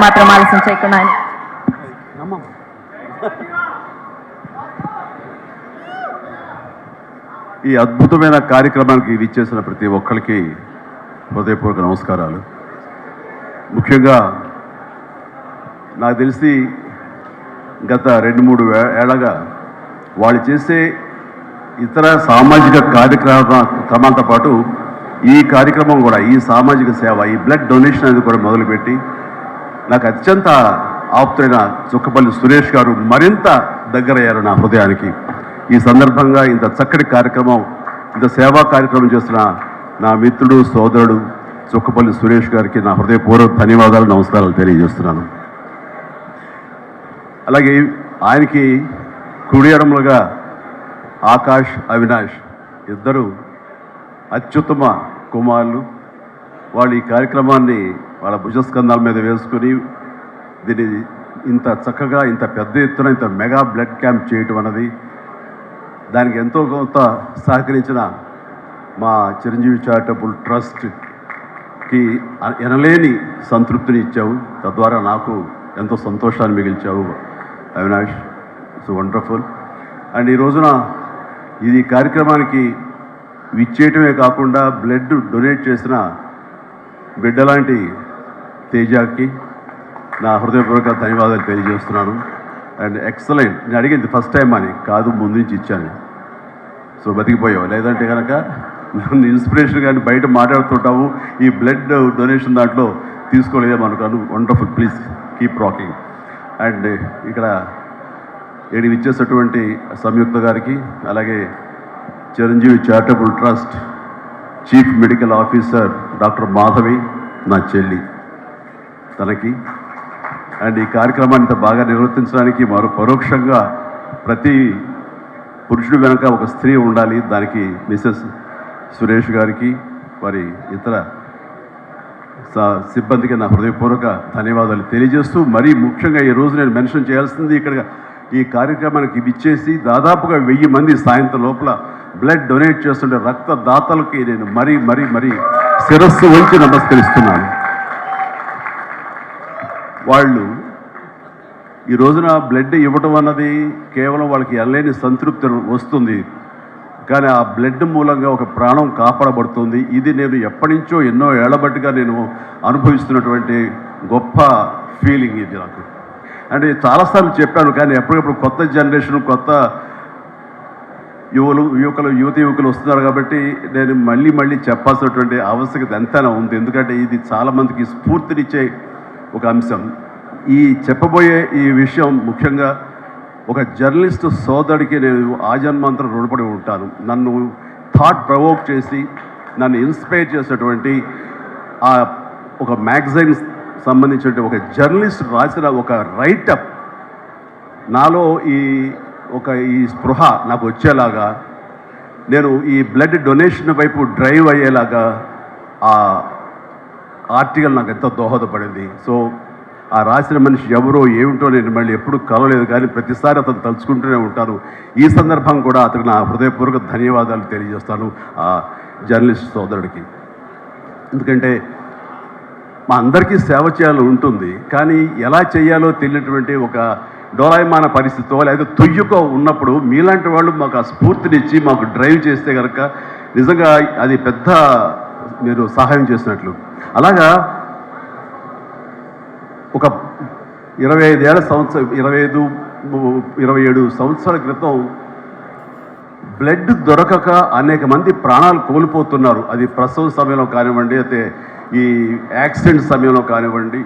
ఏమాత్రం ఆలస్యం చేయకుండా ఈ అద్భుతమైన కార్యక్రమానికి ఇచ్చేసిన ప్రతి ఒక్కరికి హృదయపూర్వక నమస్కారాలు. ముఖ్యంగా నాకు తెలిసి గత 2-3 ఏళ్ళగా వాళ్ళు చేసే ఇతర సామాజిక కార్యక్రమాలతో పాటు ఈ కార్యక్రమం కూడా, ఈ సామాజిక సేవ, ఈ బ్లడ్ డొనేషన్ అనేది కూడా మొదలుపెట్టి నాకు అత్యంత ఆప్తులైన చుక్కపల్లి సురేష్ గారు మరింత దగ్గరయ్యారు నా హృదయానికి. ఈ సందర్భంగా ఇంత చక్కటి కార్యక్రమం, ఇంత సేవా కార్యక్రమం చేస్తున్న నా మిత్రుడు, సోదరుడు చుక్కపల్లి సురేష్ గారికి నా హృదయపూర్వక ధన్యవాదాలు, నమస్కారాలు తెలియజేస్తున్నాను. అలాగే ఆయనకి కుడి ఎడమలుగా ఆకాష్, అవినాష్ ఇద్దరు అత్యుత్తమ కుమారులు. వాళ్ళు ఈ కార్యక్రమాన్ని వాళ్ళ భుజస్కంధాల మీద వేసుకుని దీన్ని ఇంత చక్కగా, ఇంత పెద్ద ఎత్తున, ఇంత మెగా బ్లడ్ క్యాంప్ చేయటం అన్నది, దానికి ఎంతో కొంత సహకరించిన మా చిరంజీవి చారిటబుల్ ట్రస్ట్కి ఎనలేని సంతృప్తిని ఇచ్చావు. తద్వారా నాకు ఎంతో సంతోషాన్ని మిగిల్చావు అవినాష్. It's wonderful. అండ్ ఈ రోజున ఇది కార్యక్రమానికి విచ్చేయటమే కాకుండా బ్లడ్ డొనేట్ చేసిన బిడ్డలాంటి తేజాకి నా హృదయపూర్వక ధన్యవాదాలు తెలియజేస్తున్నాను. And excellent. నేను అడిగింది ఫస్ట్ టైం అని కాదు, ముందు నుంచి ఇచ్చాను. సో బతికిపోయావు. లేదంటే కనుక నన్ను ఇన్స్పిరేషన్ కానీ బయట మాట్లాడుతుంటావు, ఈ బ్లడ్ డొనేషన్ దాంట్లో తీసుకోలేదేమనుకోను. Wonderful. Please keep rocking. And ఇక్కడ ఏడికి ఇచ్చేసినటువంటి సంయుక్త గారికి, అలాగే Chiranjeevi charitable trust chief medical officer doctor Madhavi, నా చెల్లి, తనకి, అండ్ ఈ కార్యక్రమాన్ని ఇంత బాగా నిర్వర్తించడానికి పరోక్షంగా ప్రతి పురుషుడు వెనుక ఒక స్త్రీ ఉండాలి, దానికి మిసెస్ సురేష్ గారికి, వారి ఇతర సిబ్బందికి నా హృదయపూర్వక ధన్యవాదాలు తెలియజేస్తూ, మరీ ముఖ్యంగా ఈ రోజు నేను మెన్షన్ చేయాల్సింది, ఇక్కడ ఈ కార్యక్రమానికి ఇచ్చేసి దాదాపుగా 1000 మంది సాయంత్రం లోపల బ్లడ్ డొనేట్ చేస్తుంటే రక్తదాతలకి నేను మరీ మరీ మరీ శిరస్సు వంచి నమస్కరిస్తున్నాను. వాళ్ళు ఈ రోజున బ్లడ్ ఇవ్వటం అన్నది కేవలం వాళ్ళకి ఎనలేని సంతృప్తి వస్తుంది, కానీ ఆ బ్లడ్ మూలంగా ఒక ప్రాణం కాపాడబడుతుంది. ఇది నేను ఎప్పటి నుంచో ఎన్నో ఏళ్లబట్టిగా నేను అనుభవిస్తున్నటువంటి గొప్ప ఫీలింగ్ ఇది నాకు. అంటే చాలాసార్లు చెప్పాను, కానీ ఎప్పటికప్పుడు కొత్త జనరేషన్, కొత్త యువకులు వస్తున్నారు కాబట్టి నేను మళ్ళీ చెప్పాల్సినటువంటి ఆవశ్యకత ఎంతైనా ఉంది. ఎందుకంటే ఇది చాలామందికి స్ఫూర్తినిచ్చే ఒక అంశం. ఈ చెప్పబోయే ఈ విషయం ముఖ్యంగా ఒక జర్నలిస్ట్ సోదరుడికి నేను ఆజన్మాంతరం రుణపడి ఉంటాను. నన్ను థాట్ ప్రవోక్ చేసి నన్ను ఇన్స్పైర్ చేసినటువంటి ఆ ఒక మ్యాగజైన్ సంబంధించిన ఒక జర్నలిస్ట్ రాసిన ఒక రైటప్ నాలో ఈ స్పృహ నాకు వచ్చేలాగా, నేను ఈ బ్లడ్ డొనేషన్ వైపు డ్రైవ్ అయ్యేలాగా ఆ ఆర్టికల్ నాకు ఎంతో దోహదపడింది. సో ఆ రాసిన మనిషి ఎవరో ఏమిటో నేను మళ్ళీ ఎప్పుడు కలవలేదు, కానీ ప్రతిసారి అతను తలుచుకుంటూనే ఉంటాను. ఈ సందర్భం కూడా అతనికి నా హృదయపూర్వక ధన్యవాదాలు తెలియజేస్తాను ఆ జర్నలిస్ట్ సోదరుడికి. ఎందుకంటే మా అందరికీ సేవ చేయాలని ఉంటుంది, కానీ ఎలా చేయాలో తెలియనటువంటి ఒక డోలాయమాన పరిస్థితితో లేదా తొయ్యుకో ఉన్నప్పుడు మీలాంటి వాళ్ళు మాకు ఆ స్ఫూర్తినిచ్చి మాకు డ్రైవ్ చేస్తే కనుక నిజంగా అది పెద్ద మీరు సహాయం చేసినట్లు. అలాగా ఒక 27 సంవత్సరాల క్రితం బ్లడ్ దొరకక అనేక మంది ప్రాణాలు కోల్పోతున్నారు. అది ప్రసవ సమయంలో కానివ్వండి, అయితే ఈ యాక్సిడెంట్ సమయంలో కానివ్వండి,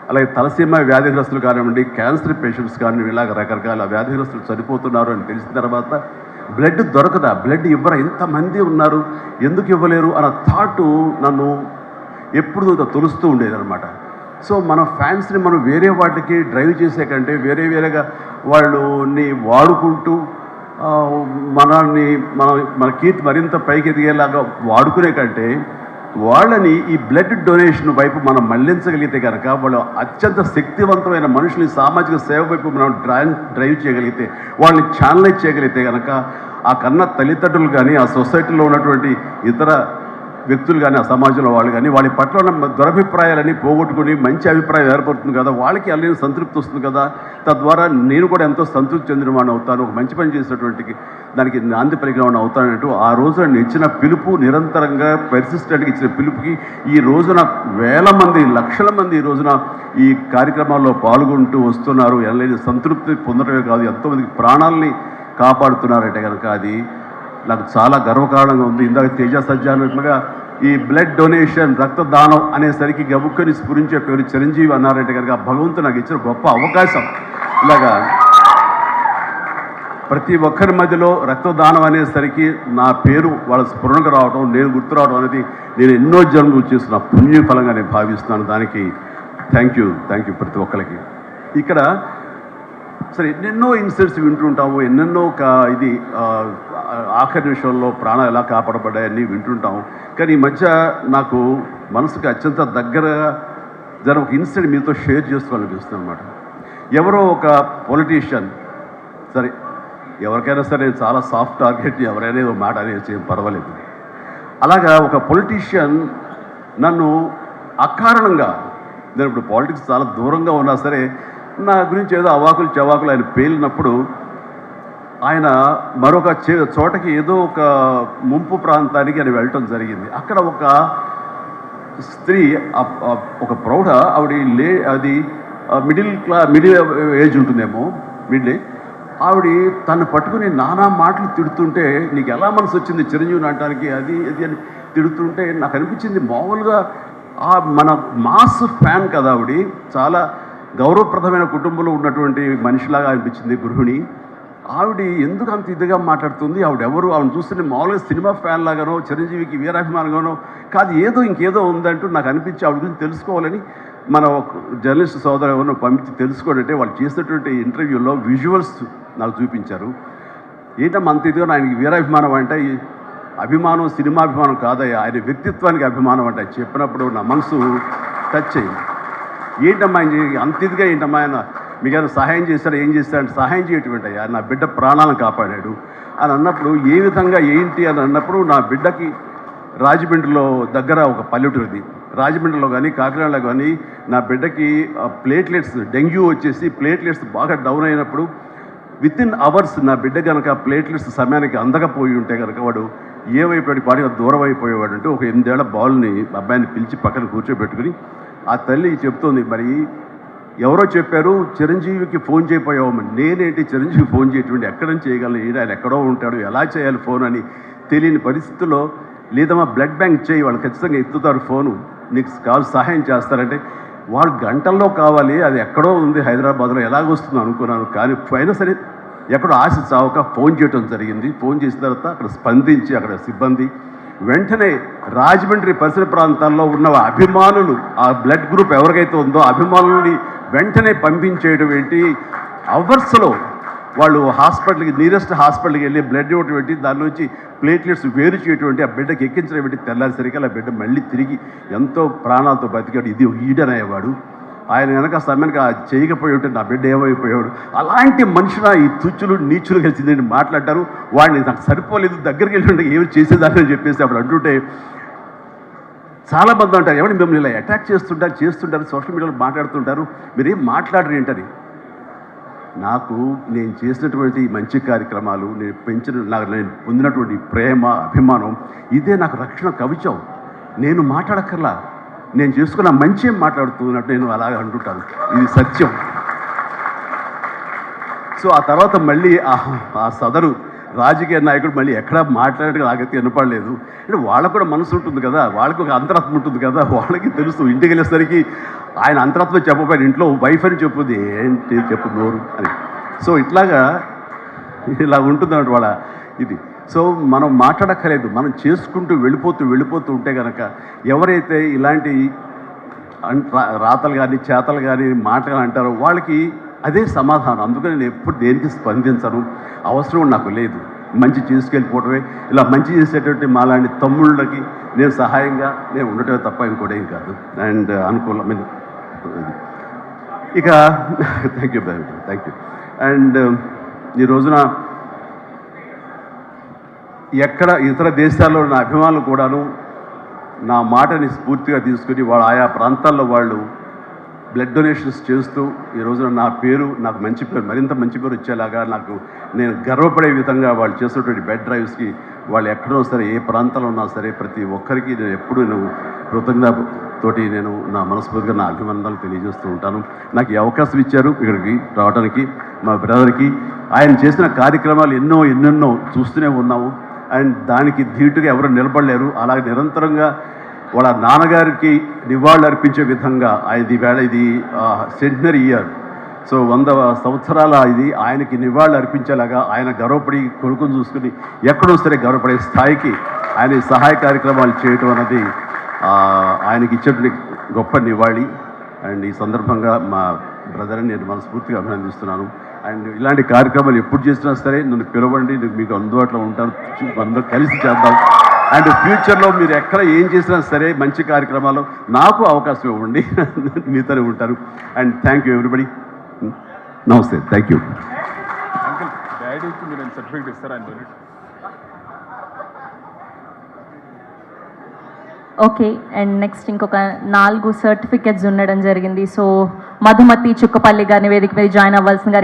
అలాగే తలసీమ వ్యాధిగ్రస్తులు కానివ్వండి, క్యాన్సర్ పేషెంట్స్ కానివ్వండి, ఇలాగ రకరకాల వ్యాధిగ్రస్తులు చనిపోతున్నారు అని తెలిసిన తర్వాత బ్లడ్ దొరకదా, బ్లడ్ ఇవ్వరా, ఇంతమంది ఉన్నారు, ఎందుకు ఇవ్వలేరు అన్న థాటు నన్ను ఎప్పుడు తొలుస్తూ ఉండేదన్నమాట. సో మన ఫ్యాన్స్ని మనం వేరే వాటికి డ్రైవ్ చేసే కంటే వేరేగా వాళ్ళని వాడుకుంటూ మన కీర్తి మరింత పైకి ఎదిగేలాగా వాడుకునే కంటే వాళ్ళని ఈ బ్లడ్ డొనేషన్ వైపు మనం మళ్లించగలిగితే కనుక, వాళ్ళు అత్యంత శక్తివంతమైన మనుషుల్ని సామాజిక సేవ వైపు మనం డ్రైవ్ చేయగలిగితే, వాళ్ళని ఛానలైజ్ చేయగలిగితే కనుక, ఆ కన్న తల్లిదండ్రులు కానీ, ఆ సొసైటీలో ఉన్నటువంటి ఇతర వ్యక్తులు కానీ ఆ సమాజంలో వాళ్ళు కానీ వాళ్ళ పట్ల ఉన్న దురభిప్రాయాలని పోగొట్టుకుని మంచి అభిప్రాయం ఏర్పడుతుంది కదా, వాళ్ళకి అల్లని సంతృప్తి వస్తుంది కదా, తద్వారా నేను కూడా ఎంతో సంతృప్తి చెందిన వాడిని అవుతాను, ఒక మంచి పని చేసినటువంటి దానికి నాంది పలికిన వాడిని అవుతానంటూ ఆ రోజున ఇచ్చిన పిలుపు, నిరంతరంగా పెర్సిస్టెంట్గా ఇచ్చిన పిలుపుకి ఈ రోజున వేల మంది, లక్షల మంది ఈ రోజున ఈ కార్యక్రమాల్లో పాల్గొంటూ వస్తున్నారు. ఎనలేని సంతృప్తి పొందడమే కాదు, ఎంతోమందికి ప్రాణాలని కాపాడుతున్నారంటే కనుక అది నాకు చాలా గర్వకారణంగా ఉంది. ఇందాక తేజ సజ్జా అన్నట్లుగా ఈ బ్లడ్ డొనేషన్, రక్తదానం అనేసరికి గబుక్కని స్ఫురించే పేరు చిరంజీవి అన్నారంటే కనుక భగవంతుడు నాకు ఇచ్చిన గొప్ప అవకాశం. ఇలాగా ప్రతి ఒక్కరి మధ్యలో రక్తదానం అనేసరికి నా పేరు వాళ్ళ స్ఫురణకు రావడం, నేను గుర్తు రావడం అనేది నేను ఎన్నో జన్మలు చేస్తున్న పుణ్యఫలంగా నేను భావిస్తున్నాను. దానికి థ్యాంక్ యూ ప్రతి ఒక్కరికి. ఇక్కడ సరే ఎన్నెన్నో ఇన్సిడెంట్స్ వింటుంటాము, ఎన్నెన్నో ఇది ఆఖరి నిమిషంలో ప్రాణాలు ఎలా కాపాడబడ్డాయని వింటుంటాము. కానీ ఈ మధ్య నాకు మనసుకి అత్యంత దగ్గరగా జరిగిన ఒక ఇన్సిడెంట్ మీతో షేర్ చేసుకోవాలనిపిస్తుంది అనమాట. ఎవరో ఒక పొలిటీషియన్, సరే ఎవరికైనా సరే చాలా సాఫ్ట్ టార్గెట్, ఎవరైనా ఏదో మాట అనేది ఏం పర్వాలేదు. అలాగా ఒక పొలిటీషియన్ నన్ను అకారణంగా, నేను ఇప్పుడు పాలిటిక్స్ చాలా దూరంగా ఉన్నా సరే నా గురించి ఏదో అవాకులు చవాకులు ఆయన పేలినప్పుడు ఆయన మరొక చోటకి ఏదో ఒక ముంపు ప్రాంతానికి ఆయన వెళ్ళటం జరిగింది. అక్కడ ఒక స్త్రీ, ఒక ప్రౌఢ ఆవిడ అది మిడిల్ ఏజ్ ఉంటుందేమో, మిడిల్ ఏజ్ ఆవిడ తను పట్టుకుని నానా మాటలు తిడుతుంటే, నీకు ఎలా మనసు వచ్చింది చిరంజీవిని అనడానికి, అది అని తిడుతుంటే నాకు అనిపించింది మామూలుగా మన మాస్ ఫ్యాన్ కదా ఆవిడ, చాలా గౌరవప్రదమైన కుటుంబంలో ఉన్నటువంటి మనిషిలాగా అనిపించింది గృహిణి. ఆవిడ ఎందుకు అంత ఇదిగా మాట్లాడుతుంది, ఆవిడెవరు, ఆవిడ చూస్తే మామూలుగా సినిమా ఫ్యాన్ లాగానో చిరంజీవికి వీరాభిమానంగానో కాదు, ఇంకేదో ఉందంటూ నాకు అనిపించి ఆవిడ గురించి తెలుసుకోవాలని మన జర్నలిస్ట్ సోదరు ఎవరినో పంపించి తెలుసుకోవాలంటే వాళ్ళు చేసినటువంటి ఇంటర్వ్యూలో విజువల్స్ నాకు చూపించారు. ఏంటమ్మా అంత ఇదిగా ఆయనకి వీరాభిమానం అంటే, అభిమానం సినిమాభిమానం కాదయ్యా, ఆయన వ్యక్తిత్వానికి అభిమానం అంటే చెప్పినప్పుడు నా మనసు టచ్ అయ్యింది. ఏంటమ్మా అంత ఇదిగా ఏంటమ్మా ఆయన మీకు ఏమైనా సహాయం చేశారా, ఏం చేశారంటే సహాయం చేయటువంటి అయ్యా, నా బిడ్డ ప్రాణాలను కాపాడాడు అని అన్నప్పుడు, ఏ విధంగా ఏంటి అని అన్నప్పుడు, నా బిడ్డకి రాజమండ్రిలో దగ్గర ఒక పల్లెటూరిది, రాజమండ్రిలో కానీ కాకినాడలో కానీ నా బిడ్డకి ప్లేట్లెట్స్, డెంగ్యూ వచ్చేసి ప్లేట్లెట్స్ బాగా డౌన్ అయినప్పుడు వితిన్ అవర్స్ నా బిడ్డ కనుక ప్లేట్లెట్స్ సమయానికి అందకపోయి ఉంటే కనుక వాడు ఏమైపోయాడు, పాడిగా దూరం అయిపోయేవాడు. అంటే ఒక 8 ఏళ్ల బాలుని అబ్బాయిని పిలిచి పక్కన కూర్చోబెట్టుకుని ఆ తల్లి చెప్తోంది, మరి ఎవరో చెప్పారు చిరంజీవికి ఫోన్ చేయపోయావమ్మని. నేనేంటి చిరంజీవి ఫోన్ చేయటువంటి, ఎక్కడ నుంచి చేయగలను, ఆయన ఎక్కడో ఉంటాడు, ఎలా చేయాలి ఫోన్ అని తెలియని పరిస్థితుల్లో, లేదమ్మా బ్లడ్ బ్యాంక్ చేయి, వాళ్ళు ఖచ్చితంగా ఎత్తుతారు ఫోను, నీకు కాల్ సహాయం చేస్తారంటే, వాళ్ళు గంటల్లో కావాలి, అది ఎక్కడో ఉంది హైదరాబాద్లో, ఎలాగొస్తుందో అనుకున్నాను. కానీ అయినా సరే ఎక్కడో ఆశ చావక ఫోన్ చేయడం జరిగింది. ఫోన్ చేసిన తర్వాత అక్కడ స్పందించి అక్కడ సిబ్బంది వెంటనే రాజమండ్రి పరిసర ప్రాంతాల్లో ఉన్న అభిమానులు, ఆ బ్లడ్ గ్రూప్ ఎవరికైతే ఉందో అభిమానులని వెంటనే పంపించేయడం ఏంటి, అవర్స్లో వాళ్ళు హాస్పిటల్కి, నీరెస్ట్ హాస్పిటల్కి వెళ్ళి బ్లడ్ ఇవ్వటం ఏంటి, దాని నుంచి ప్లేట్లెట్స్ వేరు చేయటువంటి, ఆ బిడ్డకి ఎక్కించడం ఏంటి, తెల్లారిసరికి ఆ బిడ్డ మళ్ళీ తిరిగి ఎంతో ప్రాణాలతో బతికాడు. ఇది ఈడనయ్యేవాడు. ఆయన కనుక సమయానికి చేయకపోయి ఉంటే నా బిడ్డ ఏమైపోయాడు. అలాంటి మనుషుల ఈ తుచ్చులు నీచులు కలిసి నేను మాట్లాడతారు, వాడిని నాకు సరిపోలేదు, దగ్గరికి వెళ్ళి ఏమి చేసేదాన్ని చెప్పేసి అప్పుడు అంటుంటే చాలామంది అంటారు, ఎవరిని మిమ్మల్ని ఇలా అటాక్ చేస్తుంటారు సోషల్ మీడియాలో మాట్లాడుతుంటారు, మీరేం మాట్లాడరు ఏంటని. నాకు నేను చేసినటువంటి మంచి కార్యక్రమాలు, నేను పొందినటువంటి ప్రేమ, అభిమానం, ఇదే నాకు రక్షణ కవచం. నేను మాట్లాడక్కర్లా, నేను చేసుకున్న మంచి మాట్లాడుతున్నట్టు నేను అలాగే అంటుంటాను, ఇది సత్యం. సో ఆ తర్వాత మళ్ళీ ఆ సదరు రాజకీయ నాయకుడు మళ్ళీ ఎక్కడా మాట్లాడేది నాకైతే వినపడలేదు. అంటే వాళ్ళకు కూడా మనసు ఉంటుంది కదా, వాళ్ళకి ఒక అంతరాత్మ ఉంటుంది కదా, వాళ్ళకి తెలుసు. ఇంటికి వెళ్ళేసరికి ఆయన అంతరాత్మ చెప్పబోయిన ఇంట్లో వైఫ్ అని చెప్పుద్ది, ఏంటి చెప్పు నోరు అని. సో ఇలా ఉంటుందన్నమాట వాళ్ళ ఇది. సో మనం మాట్లాడక్కర్లేదు, మనం చేసుకుంటూ వెళ్ళిపోతూ ఉంటే కనుక ఎవరైతే ఇలాంటి రాతలు కానీ చేతలు కానీ మాటలు అంటారో వాళ్ళకి అదే సమాధానం. అందుకని నేను ఎప్పుడు దేనికి స్పందించను, అవసరం నాకు లేదు. మంచి చేసుకెళ్ళిపోవటమే, ఇలా మంచి చేసేటువంటి మాలాంటి తమ్ముళ్ళకి నేను సహాయంగా నేను ఉండటమే తప్ప ఇంకోటేం కాదు. అండ్ అనుకూలమైన ఇక థ్యాంక్ యూ. అండ్ ఈ రోజున ఎక్కడ ఇతర దేశాల్లో ఉన్న అభిమానులు కూడాను నా మాటని స్ఫూర్తిగా తీసుకుని వాళ్ళు ఆయా ప్రాంతాల్లో వాళ్ళు బ్లడ్ డొనేషన్స్ చేస్తూ ఈ రోజున నా పేరు నాకు మంచి పేరు మరింత మంచి పేరు వచ్చేలాగా నాకు నేను గర్వపడే విధంగా వాళ్ళు చేసేటువంటి బెడ్ డ్రైవ్స్కి వాళ్ళు ఎక్కడో సరే ఏ ప్రాంతంలో ఉన్నా సరే ప్రతి ఒక్కరికి నేను ఎప్పుడూ కృతజ్ఞతతోటి నేను నా మనస్ఫూర్తిగా నా అభినందనలు తెలియజేస్తూ ఉంటాను. నాకు ఈ అవకాశం ఇచ్చారు ఇక్కడికి రావడానికి మా బ్రదర్కి. ఆయన చేసిన కార్యక్రమాలు ఎన్నెన్నో చూస్తూనే ఉన్నాము. అండ్ దానికి ధీటుగా ఎవరు నిలబడలేరు. అలాగే నిరంతరంగా వాళ్ళ నాన్నగారికి నివాళులు అర్పించే విధంగా ఆయనది వేళ ఇది సెంటనరీ ఇయర్. సో 100 సంవత్సరాల ఇది ఆయనకి నివాళులు అర్పించేలాగా ఆయన గర్వపడి కొడుకుని చూసుకుని ఎక్కడో సరే గర్వపడే స్థాయికి ఆయన ఈ సహాయ కార్యక్రమాలు చేయటం అన్నది ఆయనకి ఇచ్చేటువంటి గొప్ప నివాళి. అండ్ ఈ సందర్భంగా మా బ్రదర్ని నేను మనస్ఫూర్తిగా అభినందిస్తున్నాను. అండ్ ఇలాంటి కార్యక్రమాలు ఎప్పుడు చేసినా సరే నన్ను పిలవండి, నేను మీకు అందుబాటులో ఉంటాను, అందరూ కలిసి చేద్దాం. అండ్ ఫ్యూచర్లో మీరు ఎక్కడ ఏం చేసినా సరే మంచి కార్యక్రమాలు నాకు అవకాశం ఇవ్వండి, మీతోనే ఉంటారు. And thank you everybody. నమస్తే, థ్యాంక్ యూ. అంకుల్ డాడీకి మీరు సర్టిఫికేట్ ఇస్తారా? ఓకే, అండ్ నెక్స్ట్ ఇంకొక 4 సర్టిఫికెట్స్ ఉండడం జరిగింది. సో మధుమతి చుక్కపల్లి గారిని వేదిక మీద జాయిన్ అవ్వాల్సిందిగా